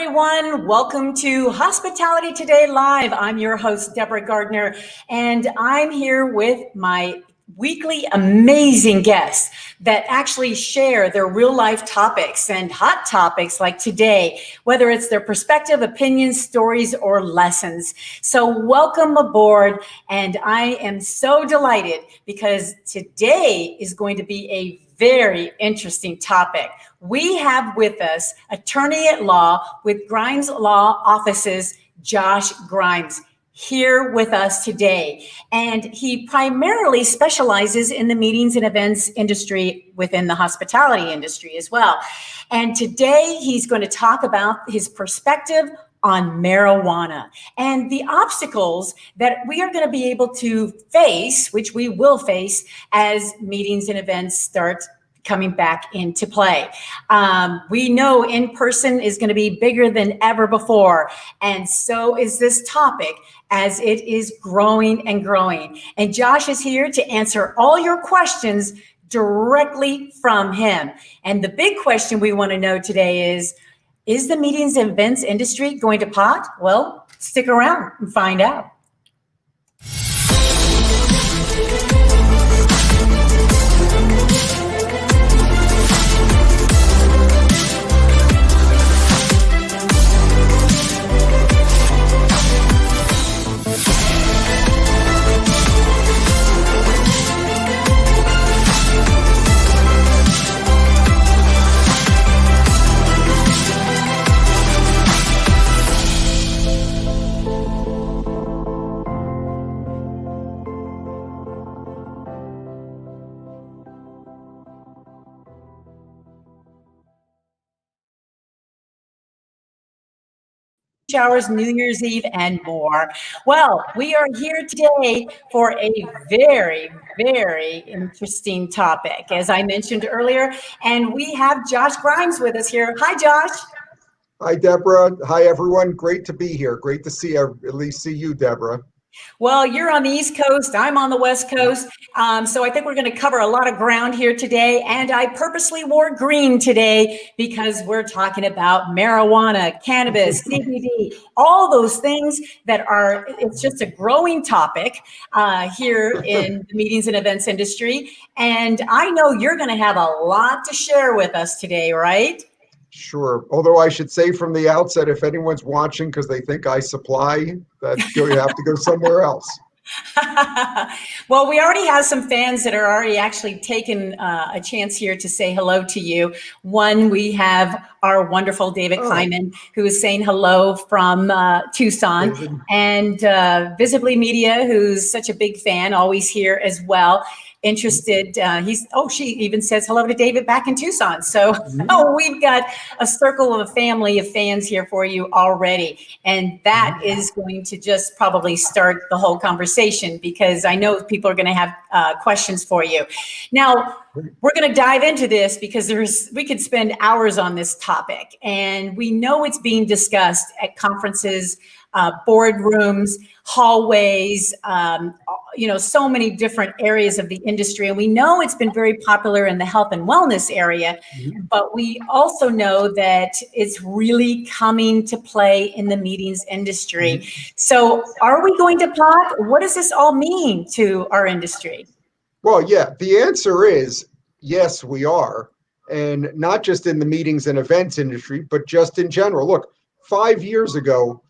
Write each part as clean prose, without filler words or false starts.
everyone. Welcome to Hospitality Today Live. I'm your host, Deborah Gardner, and I'm here with my weekly amazing guests that actually share their real life topics and hot topics like today, whether it's their perspective, opinions, stories, or lessons. So welcome aboard. And I am so delighted because today is going to be a very interesting topic. We have with us attorney at law with Grimes Law Offices, Josh Grimes, here with us today. And he primarily specializes in the meetings and events industry within the hospitality industry as well. And today he's going to talk about his perspective on marijuana and the obstacles that we are going to be able to face, which we will face as meetings and events start coming back into play. We know in person is going to be bigger than ever before. And so is this topic as it is growing and growing. And Josh is here to answer all your questions directly from him. And the big question we want to know today is the meetings and events industry going to pot? Well, stick around and find out. Showers, New Year's Eve, and more. Well, we are here today for a very, very interesting topic, as I mentioned earlier, and we have Josh Grimes with us here. Hi, Josh. Hi, Deborah. Hi, everyone. Great to be here. Great to see, at least see you, Deborah. Well, you're on the East Coast, I'm on the West Coast, so I think we're going to cover a lot of ground here today, and I purposely wore green today because we're talking about marijuana, cannabis, CBD, all those things that are, it's just a growing topic here in the meetings and events industry, and I know you're going to have a lot to share with us today, right? Sure. Although I should say from the outset, if anyone's watching because they think I supply, that you have to go somewhere else. Well, we already have some fans that are already actually taken a chance here to say hello to you. One, we have our wonderful David Kleiman, who is saying hello from Tucson, David. And Visibly Media, who's such a big fan, always here as well. Interested. She even says hello to David back in Tucson. So we've got a circle of a family of fans here for you already. And that is going to just probably start the whole conversation because I know people are going to have questions for you. Now, we're going to dive into this because we could spend hours on this topic. And we know it's being discussed at conferences, boardrooms, hallways, so many different areas of the industry. And we know it's been very popular in the health and wellness area, but we also know that it's really coming to play in the meetings industry. So are we going to pot? What does this all mean to our industry? Well, yeah, the answer is yes, we are. And not just in the meetings and events industry, but just in general. Look, 5 years ago,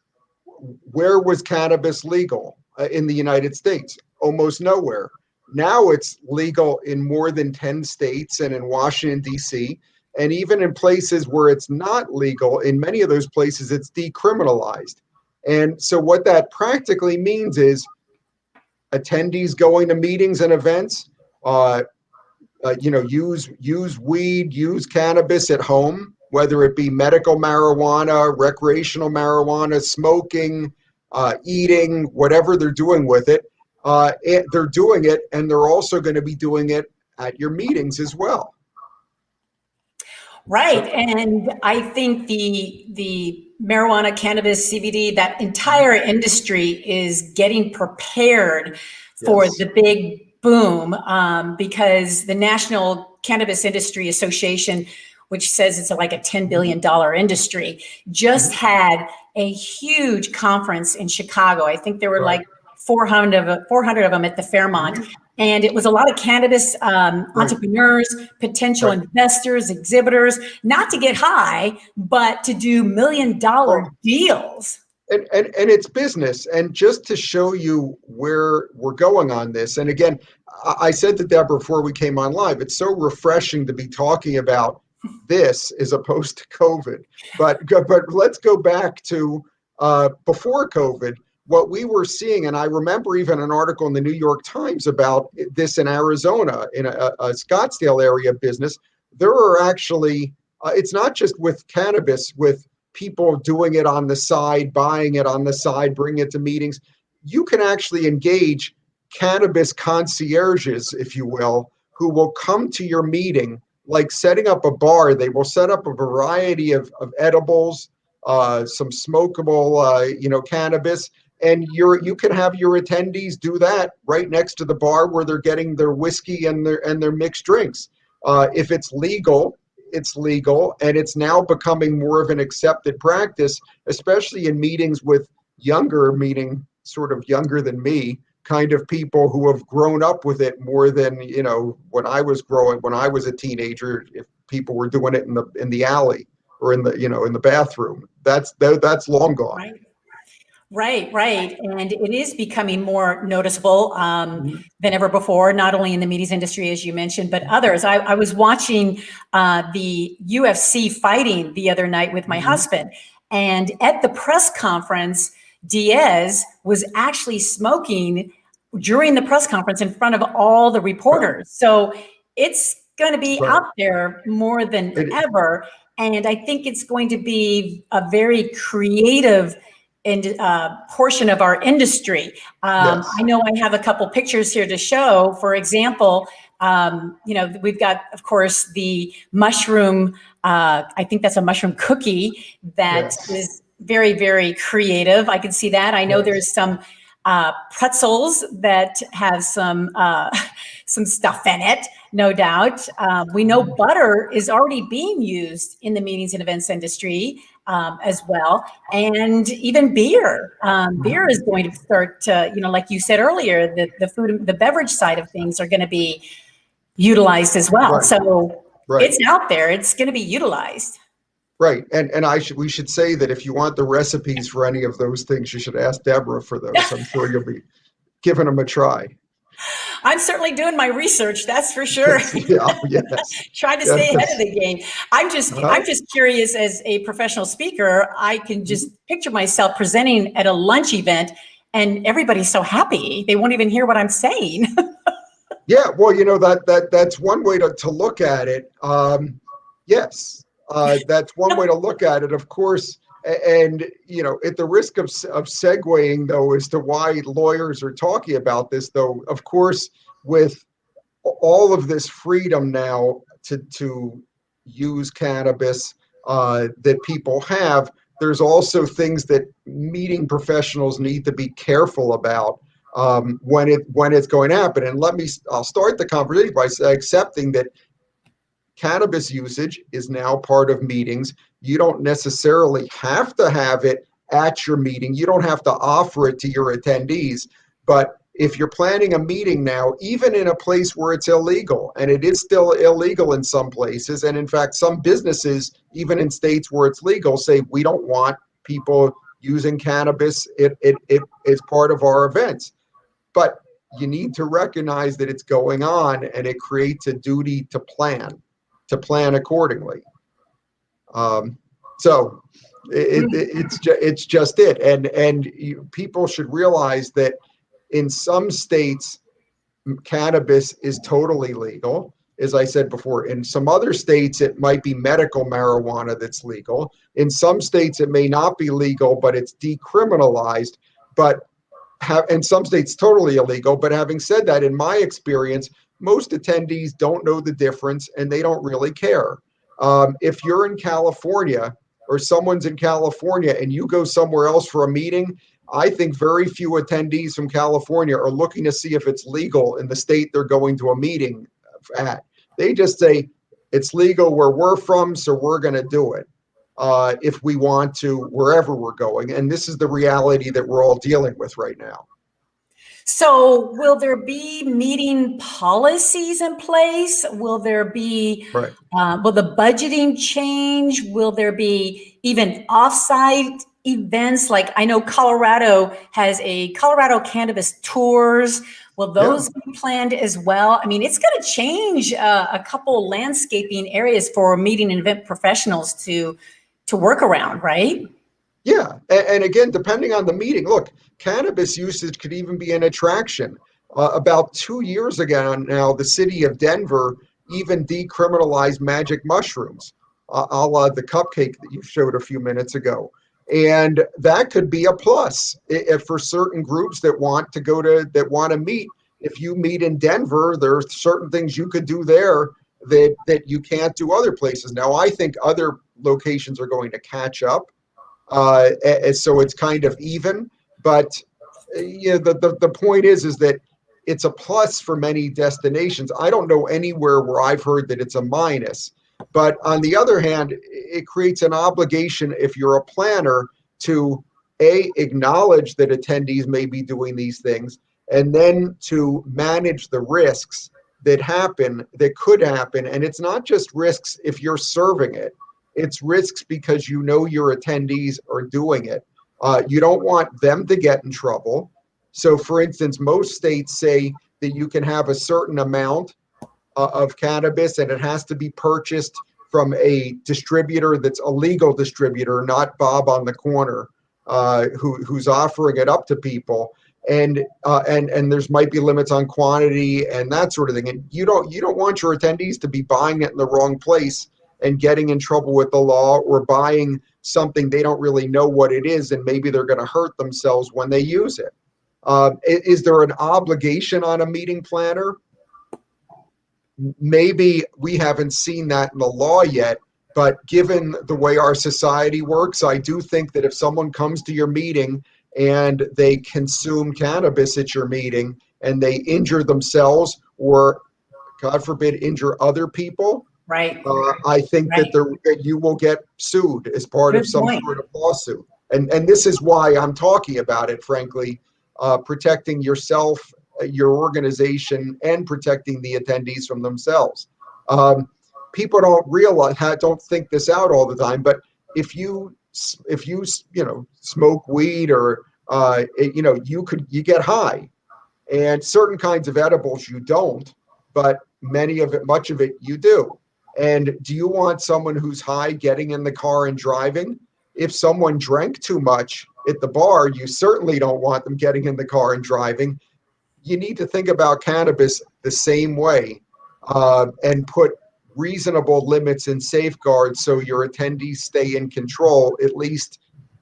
where was cannabis legal in the United States? Almost nowhere. Now it's legal in more than 10 states and in Washington, D.C. And even in places where it's not legal, in many of those places, it's decriminalized. And so what that practically means is attendees going to meetings and events, use weed, use cannabis at home, whether it be medical marijuana, recreational marijuana, smoking, eating, whatever they're doing with it. They're doing it, and they're also going to be doing it at your meetings as well. Right, and I think the marijuana, cannabis, CBD, that entire industry is getting prepared for the big boom because the National Cannabis Industry Association which says it's like a $10 billion industry, just had a huge conference in Chicago. I think there were like 400 of them at the Fairmont. And it was a lot of cannabis entrepreneurs, potential investors, exhibitors, not to get high, but to do $1 million deals. And it's business. And just to show you where we're going on this, and again, I said to Deborah before we came on live, it's so refreshing to be talking about this as opposed to COVID. But let's go back to before COVID, what we were seeing, and I remember even an article in the New York Times about this in Arizona, in a Scottsdale area business. There are actually, it's not just with cannabis, with people doing it on the side, buying it on the side, bringing it to meetings. You can actually engage cannabis concierges, if you will, who will come to your meeting, like setting up a bar. They will set up a variety of edibles, some smokable, cannabis, and you can have your attendees do that right next to the bar where they're getting their whiskey and their mixed drinks. If it's legal, it's legal, and it's now becoming more of an accepted practice, especially in meetings with meaning sort of younger than me, kind of people who have grown up with it more than, when I was a teenager, if people were doing it in the alley or in the bathroom. That's long gone. Right. And it is becoming more noticeable than ever before, not only in the meetings industry, as you mentioned, but others. I was watching the UFC fighting the other night with my husband, and at the press conference, Diaz was actually smoking during the press conference in front of all the reporters. So it's going to be out there more than ever. And I think it's going to be a very creative portion of our industry. I know I have a couple pictures here to show. For example, we've got, of course, the mushroom. I think that's a mushroom cookie that is very, very creative. I can see that. I know there's some pretzels that have some stuff in it, no doubt. We know butter is already being used in the meetings and events industry as well, and even beer. Beer is going to start, like you said earlier, the food and the beverage side of things are going to be utilized as well. So it's out there. It's going to be utilized. Right, and we should say that if you want the recipes for any of those things, you should ask Deborah for those. I'm sure you'll be giving them a try. I'm certainly doing my research, that's for sure. Trying to stay ahead of the game. I'm just curious, as a professional speaker, I can just picture myself presenting at a lunch event and everybody's so happy. They won't even hear what I'm saying. Yeah, well, that's one way to look at it. Yes. That's one way to look at it, of course. And, at the risk of segueing, though, as to why lawyers are talking about this, though, of course, with all of this freedom now to use cannabis that people have, there's also things that meeting professionals need to be careful about when it's going to happen. And I'll start the conversation by accepting that cannabis usage is now part of meetings. You don't necessarily have to have it at your meeting. You don't have to offer it to your attendees. But if you're planning a meeting now, even in a place where it's illegal, and it is still illegal in some places, and in fact, some businesses, even in states where it's legal, say, we don't want people using cannabis. It is part of our events. But you need to recognize that it's going on, and it creates a duty to plan accordingly. So it's just it. And people should realize that in some states, cannabis is totally legal. As I said before, in some other states, it might be medical marijuana that's legal. In some states, it may not be legal, but it's decriminalized. But in some states, totally illegal. But having said that, in my experience, most attendees don't know the difference and they don't really care. If you're in California or someone's in California and you go somewhere else for a meeting, I think very few attendees from California are looking to see if it's legal in the state they're going to a meeting at. They just say, it's legal where we're from, so we're going to do it if we want to, wherever we're going. And this is the reality that we're all dealing with right now. So will there be meeting policies in place? Will there be, Right. will the budgeting change? Will there be even offsite events? Like I know Colorado has a Colorado Cannabis Tours. Will those be planned as well? I mean, it's going to change a couple landscaping areas for meeting and event professionals to work around, right? Yeah. And again, depending on the meeting, look, cannabis usage could even be an attraction. About 2 years ago now, the city of Denver even decriminalized magic mushrooms, a la the cupcake that you showed a few minutes ago. And that could be a plus if for certain groups that want to meet. If you meet in Denver, there are certain things you could do there that you can't do other places. Now, I think other locations are going to catch up. So it's kind of even, but the point is that it's a plus for many destinations. I don't know anywhere where I've heard that it's a minus, but on the other hand, it creates an obligation if you're a planner to acknowledge that attendees may be doing these things, and then to manage the risks that could happen. And it's not just risks if you're serving it. It's risks because you know your attendees are doing it. You don't want them to get in trouble. So, for instance, most states say that you can have a certain amount of cannabis and it has to be purchased from a distributor that's a legal distributor, not Bob on the corner who's offering it up to people. And there's might be limits on quantity and that sort of thing. And you don't want your attendees to be buying it in the wrong place and getting in trouble with the law, or buying something they don't really know what it is, and maybe they're going to hurt themselves when they use it. Is there an obligation on a meeting planner? Maybe we haven't seen that in the law yet, but given the way our society works, I do think that if someone comes to your meeting and they consume cannabis at your meeting and they injure themselves or, God forbid, injure other people, Right. I think Right. that you will get sued as part of Good some point. sort of lawsuit. And this is why I'm talking about it, frankly, protecting yourself, your organization, and protecting the attendees from themselves. People don't think this out all the time, but if you smoke weed or you get high, and certain kinds of edibles you don't, but much of it you do. And do you want someone who's high getting in the car and driving? If someone drank too much at the bar, you certainly don't want them getting in the car and driving. You need to think about cannabis the same way, and put reasonable limits and safeguards so your attendees stay in control, at least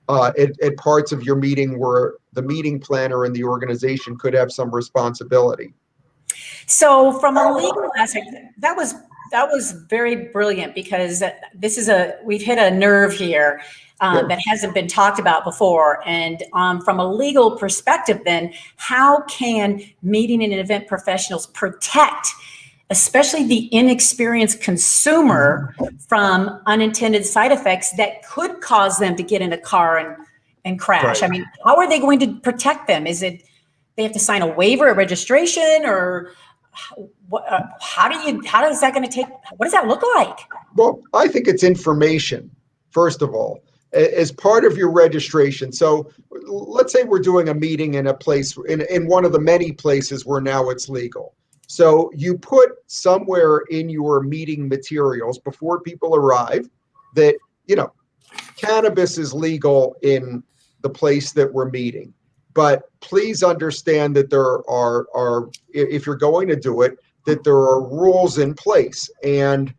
at parts of your meeting where the meeting planner and the organization could have some responsibility. So from a legal aspect, that was very brilliant, because we've hit a nerve here that hasn't been talked about before. And from a legal perspective, then how can meeting and event professionals protect, especially the inexperienced consumer, from unintended side effects that could cause them to get in a car and crash? Right. I mean, how are they going to protect them? Is it they have to sign a waiver, a registration, or what, how does that look like? Well, I think it's information, first of all, as part of your registration. So let's say we're doing a meeting in a place, in one of the many places where now it's legal. So you put somewhere in your meeting materials before people arrive that, cannabis is legal in the place that we're meeting. But please understand that there are if you're going to do it, that there are rules in place. And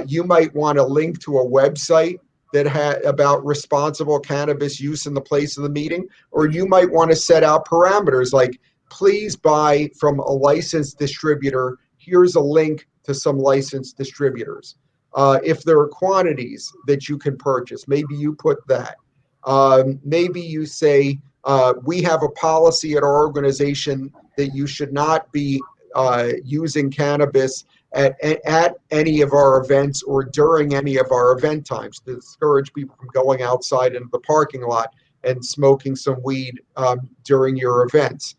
you might want to link to a website that about responsible cannabis use in the place of the meeting, or you might want to set out parameters like, please buy from a licensed distributor. Here's a link to some licensed distributors. If there are quantities that you can purchase, maybe you put that. Maybe you say, we have a policy at our organization that you should not be using cannabis at any of our events or during any of our event times, to discourage people from going outside into the parking lot and smoking some weed during your events.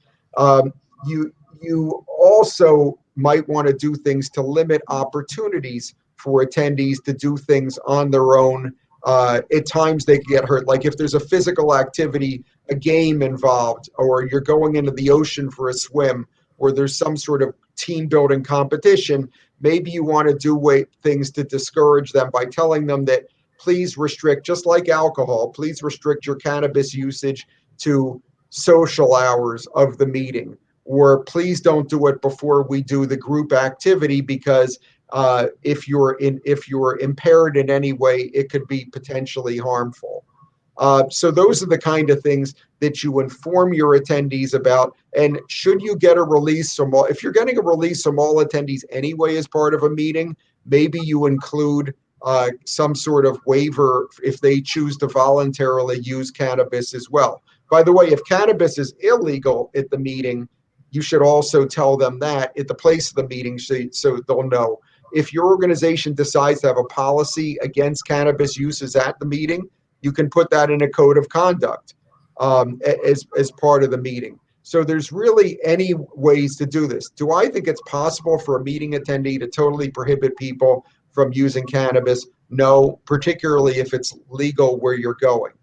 You also might want to do things to limit opportunities for attendees to do things on their own. At times they can get hurt. Like if there's a physical activity, a game involved, or you're going into the ocean for a swim, or there's some sort of team building competition, maybe you want to do things to discourage them by telling them that please restrict, just like alcohol, please restrict your cannabis usage to social hours of the meeting, or please don't do it before we do the group activity because if you're impaired in any way, it could be potentially harmful. So those are the kind of things that you inform your attendees about. And should you get a release from all, if you're getting a release from all attendees anyway as part of a meeting, maybe you include some sort of waiver if they choose to voluntarily use cannabis as well. By the way, if cannabis is illegal at the meeting, you should also tell them that at the place of the meeting so they'll know. If your organization decides to have a policy against cannabis uses at the meeting, you can put that in a code of conduct as part of the meeting. So there's really any ways to do this. Do I think it's possible for a meeting attendee to totally prohibit people from using cannabis? No, particularly if it's legal where you're going.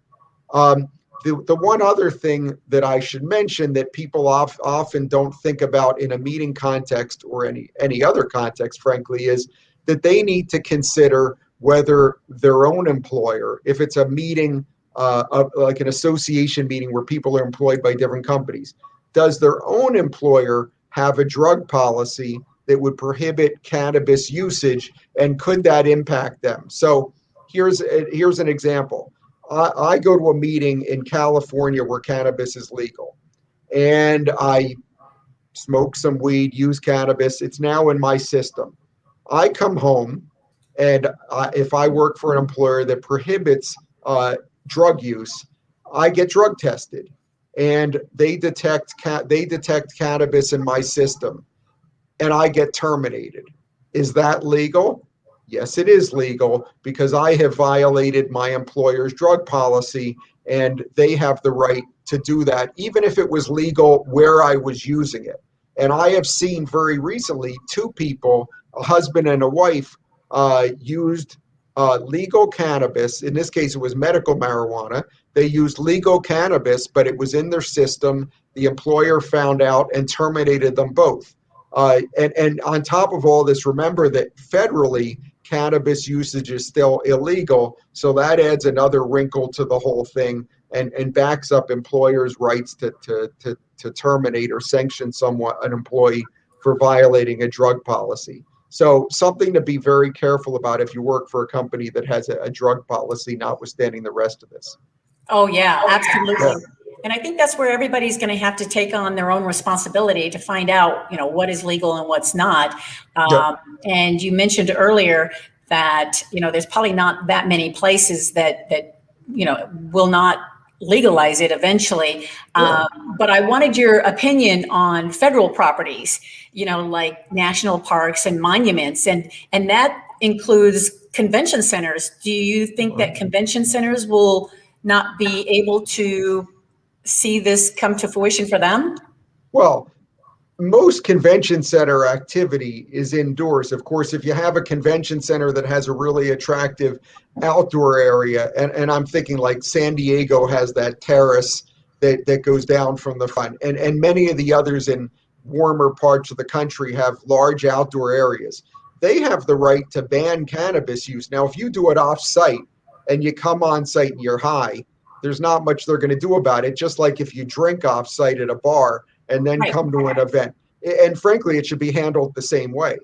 The one other thing that I should mention that people often don't think about in a meeting context or any other context, frankly, is that they need to consider whether their own employer, if it's a meeting, like an association meeting where people are employed by different companies, does their own employer have a drug policy that would prohibit cannabis usage, and could that impact them? So here's an example. I go to a meeting in California where cannabis is legal, and I smoke some weed, use cannabis. It's now in my system. I come home, and if I work for an employer that prohibits drug use, I get drug tested, and they detect cannabis in my system, and I get terminated. Is that legal? Yes, it is legal because I have violated my employer's drug policy, and they have the right to do that, even if it was legal where I was using it. And I have seen very recently two people, a husband and a wife, used legal cannabis. In this case, it was medical marijuana. They used legal cannabis, but it was in their system. The employer found out and terminated them both. And on top of all this, remember that federally, cannabis usage is still illegal. So that adds another wrinkle to the whole thing and backs up employers' rights to terminate or sanction an employee for violating a drug policy. So something to be very careful about if you work for a company that has a drug policy, notwithstanding the rest of this. Oh, yeah, absolutely. Yeah. And I think that's where everybody's going to have to take on their own responsibility to find out, what is legal and what's not. And you mentioned earlier that, there's probably not that many places that will not legalize it eventually. But I wanted your opinion on federal properties, like national parks and monuments, and that includes convention centers. Do you think that convention centers will not be able to see this come to fruition for them? Well, most convention center activity is indoors. Of course, if you have a convention center that has a really attractive outdoor area, and I'm thinking like San Diego has that terrace that goes down from the front, and many of the others in warmer parts of the country have large outdoor areas. They have the right to ban cannabis use. Now, if you do it off-site and you come on site and you're high, there's not much they're going to do about it, just like if you drink off-site at a bar and then come to an event. And frankly, it should be handled the same way.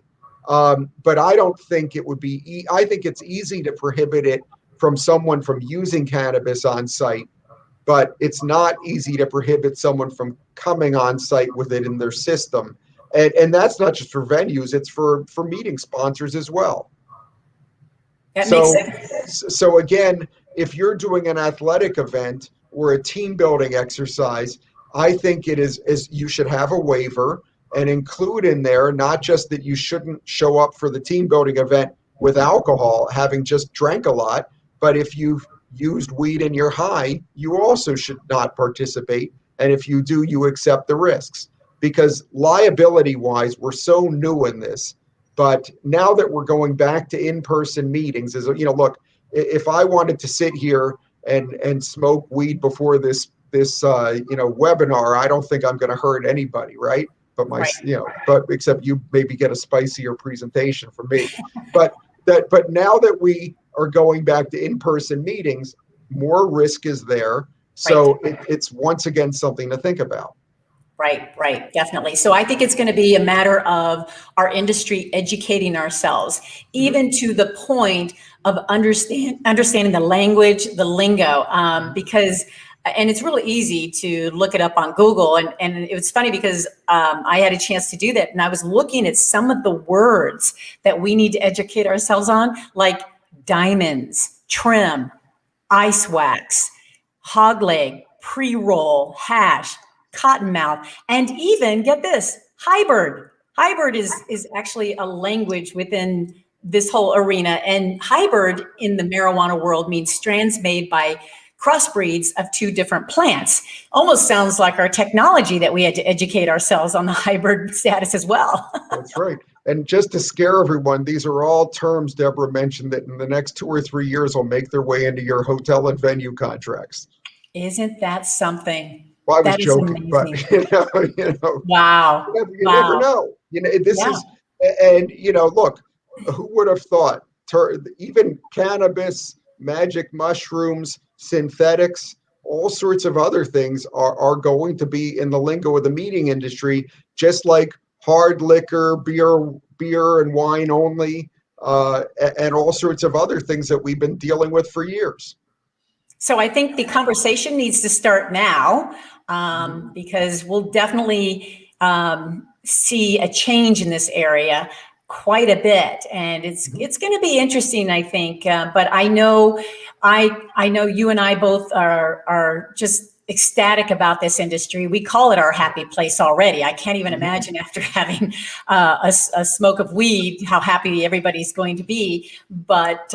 But I don't think it would be, I think it's easy to prohibit it from someone from using cannabis on site, but it's not easy to prohibit someone from coming on site with it in their system. And that's not just for venues, it's for meeting sponsors as well. That makes sense. So again, if you're doing an athletic event or a team building exercise, I think you should have a waiver. and include in there not just that you shouldn't show up for the team building event with alcohol, having just drank a lot, but if you've used weed and you're high, you also should not participate. And if you do, you accept the risks. Because liability wise, we're so new in this. But now that we're going back to in-person meetings, look, if I wanted to sit here and smoke weed before this webinar, I don't think I'm going to hurt anybody, right? But but except you maybe get a spicier presentation from me. But now that we are going back to in-person meetings, more risk is there. So it's once again something to think about. Right, definitely. So I think it's going to be a matter of our industry educating ourselves, even to the point of understanding the language, the lingo, because, and it's really easy to look it up on Google. And it was funny because I had a chance to do that. And I was looking at some of the words that we need to educate ourselves on, like diamonds, trim, ice wax, hog leg, pre-roll, hash, cottonmouth, and even, get this, hybrid. Hybrid is actually a language within this whole arena. And hybrid in the marijuana world means strands made by crossbreeds of two different plants. Almost sounds like our technology that we had to educate ourselves on the hybrid status as well. That's right. And just to scare everyone, these are all terms Deborah mentioned that in the next 2 or 3 years will make their way into your hotel and venue contracts. Isn't that something? Well, I was joking, but Wow. You never know. Look, who would have thought even cannabis, magic mushrooms, synthetics, all sorts of other things are going to be in the lingo of the meeting industry, just like hard liquor, beer and wine only, and all sorts of other things that we've been dealing with for years. So I think the conversation needs to start now, because we'll definitely see a change in this area quite a bit, and it's going to be interesting, I think. But I know you and I both are just ecstatic about this industry. We call it our happy place already. I can't even imagine after having a smoke of weed how happy everybody's going to be. But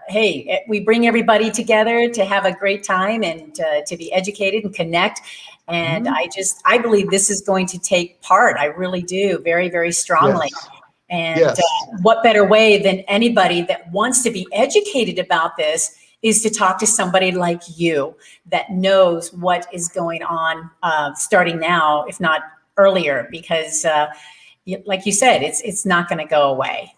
hey, we bring everybody together to have a great time and to be educated and connect. And I believe this is going to take part. I really do, very, very strongly. Yes. And Yes. What better way than anybody that wants to be educated about this is to talk to somebody like you that knows what is going on starting now, if not earlier, because like you said, it's not going to go away.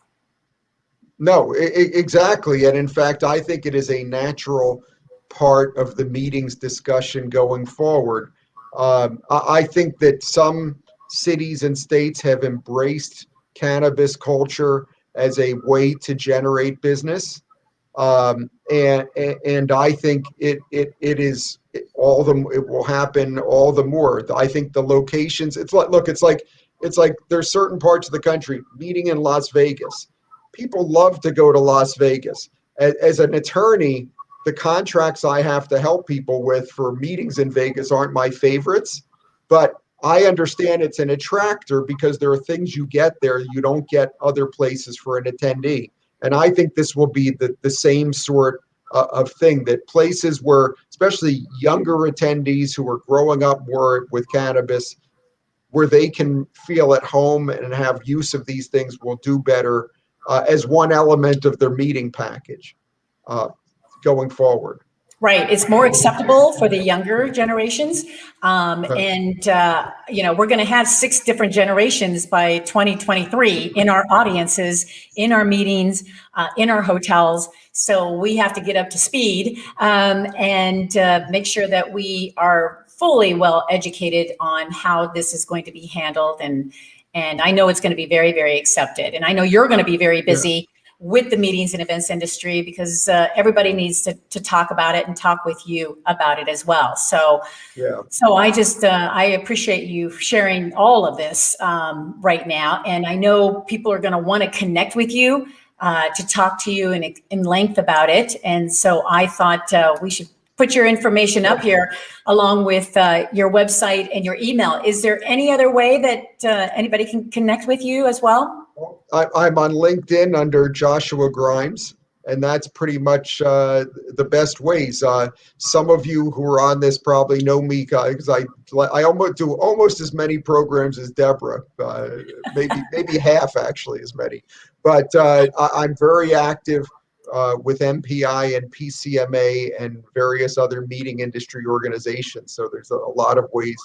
No, exactly. And in fact, I think it is a natural part of the meetings discussion going forward. I think that some cities and states have embraced cannabis culture as a way to generate business. And I think it will happen all the more. I think the locations, it's like there's certain parts of the country, meeting in Las Vegas. People love to go to Las Vegas. As an attorney, the contracts I have to help people with for meetings in Vegas aren't my favorites, but I understand it's an attractor because there are things you get there you don't get other places for an attendee. And I think this will be the same sort of thing, that places where, especially younger attendees who are growing up more with cannabis, where they can feel at home and have use of these things, will do better as one element of their meeting package going forward. Right. It's more acceptable for the younger generations. And we're going to have 6 different generations by 2023 in our audiences, in our meetings, in our hotels. So we have to get up to speed and make sure that we are fully well educated on how this is going to be handled. And I know it's going to be very, very accepted. And I know you're going to be very busy with the meetings and events industry, because everybody needs to talk about it and talk with you about it as well. So, so I appreciate you sharing all of this right now. And I know people are going to want to connect with you to talk to you in length about it. And so I thought we should put your information up here along with your website and your email. Is there any other way that anybody can connect with you as well? I'm on LinkedIn under Joshua Grimes, and that's pretty much the best ways. Some of you who are on this probably know me because I almost do almost as many programs as Deborah, maybe half actually as many. But I'm very active with MPI and PCMA and various other meeting industry organizations. So there's a lot of ways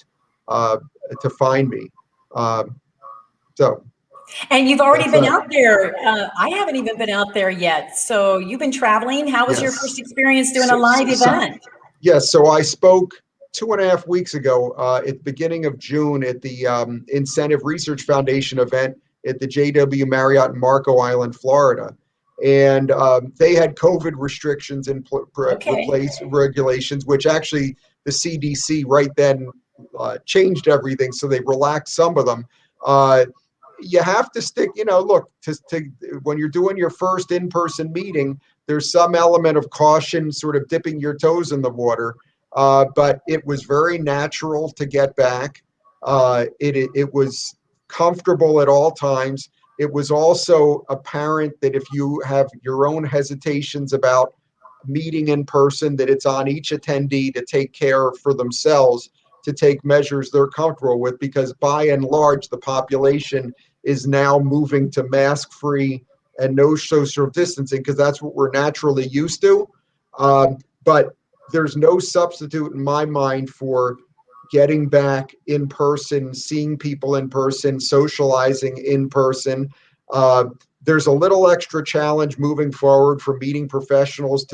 to find me. And you've already been out there. I haven't even been out there yet. So you've been traveling. How was your first experience doing a live event? Yes. So I spoke 2.5 weeks ago at the beginning of June at the Incentive Research Foundation event at the JW Marriott in Marco Island, Florida. And they had COVID restrictions in place, regulations, which actually the CDC right then changed everything. So they relaxed some of them. You have to stick, look, when you're doing your first in-person meeting, there's some element of caution, sort of dipping your toes in the water. But it was very natural to get back. It was comfortable at all times. It was also apparent that if you have your own hesitations about meeting in person, that it's on each attendee to take care for themselves, to take measures they're comfortable with, because by and large, the population is now moving to mask-free and no social distancing, because that's what we're naturally used to. But there's no substitute in my mind for getting back in person, seeing people in person, socializing in person. There's a little extra challenge moving forward for meeting professionals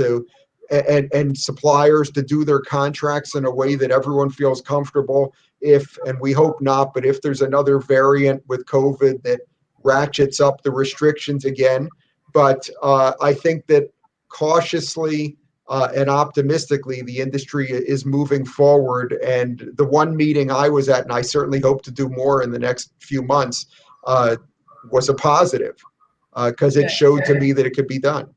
and suppliers to do their contracts in a way that everyone feels comfortable. If, and we hope not, but if there's another variant with COVID that ratchets up the restrictions again. But I think that cautiously and optimistically, the industry is moving forward. And the one meeting I was at, and I certainly hope to do more in the next few months, was a positive because it showed to me that it could be done.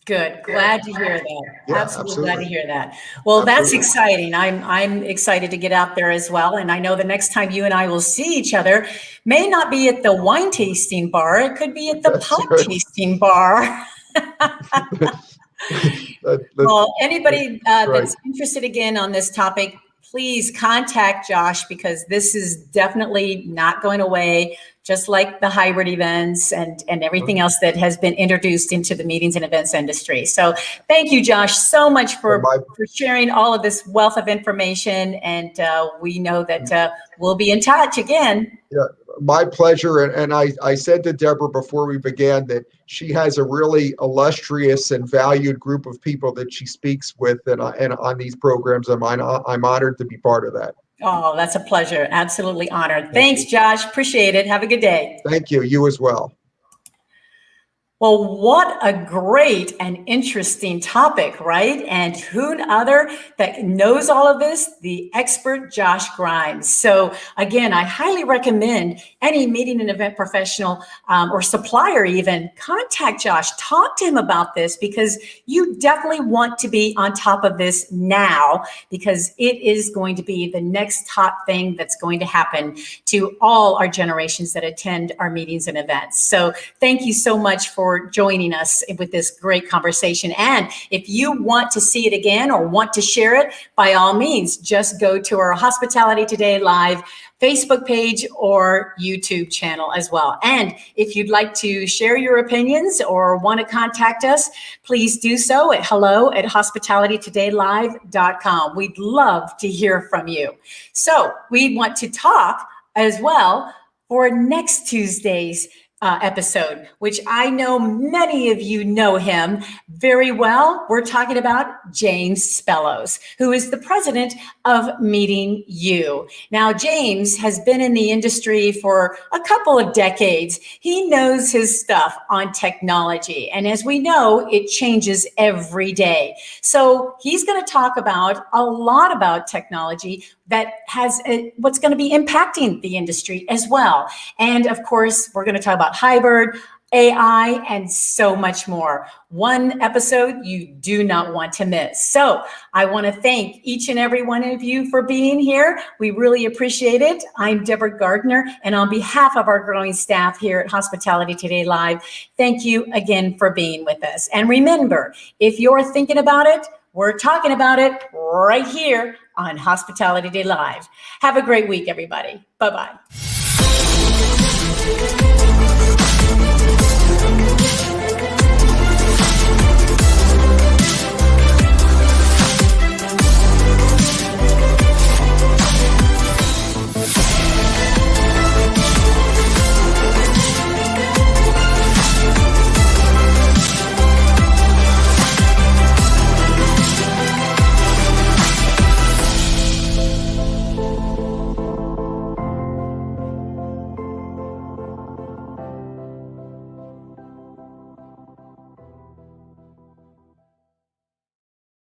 Good. Glad to hear that. Yeah, absolutely glad to hear that. Well, that's exciting. I'm excited to get out there as well. And I know the next time you and I will see each other may not be at the wine tasting bar. It could be at the pub tasting bar. Well, anybody that's interested again on this topic, please contact Josh, because this is definitely not going away, just like the hybrid events and everything else that has been introduced into the meetings and events industry. So thank you, Josh, so much for sharing all of this wealth of information. And we know that we'll be in touch again. Yeah, my pleasure. And I said to Deborah before we began that she has a really illustrious and valued group of people that she speaks with and on these programs. I'm honored to be part of that. Oh, that's a pleasure. Absolutely honored. Thanks, Josh. Appreciate it. Have a good day. Thank you. You as well. Well, what a great and interesting topic, right? And who other that knows all of this? The expert Josh Grimes. So again, I highly recommend any meeting and event professional or supplier even contact Josh, talk to him about this, because you definitely want to be on top of this now, because it is going to be the next hot thing that's going to happen to all our generations that attend our meetings and events. So thank you so much for joining us with this great conversation. And if you want to see it again or want to share it, by all means, just go to our Hospitality Today Live Facebook page or YouTube channel as well. And if you'd like to share your opinions or want to contact us, please do so at hello@hospitalitytodaylive.com. We'd love to hear from you. So we want to talk as well for next Tuesday's episode, which I know many of you know him very well. We're talking about James Spellows, who is the president of meetingnews. Now, James has been in the industry for a couple of decades. He knows his stuff on technology. And as we know, it changes every day. So he's going to talk about a lot about technology that has what's going to be impacting the industry as well. And of course, we're going to talk about hybrid, AI, and so much more. One episode you do not want to miss. So I want to thank each and every one of you for being here. We really appreciate it. I'm Deborah Gardner, and on behalf of our growing staff here at Hospitality Today Live, thank you again for being with us. And remember, if you're thinking about it, we're talking about it right here on Hospitality Today Live. Have a great week, everybody. Bye-bye.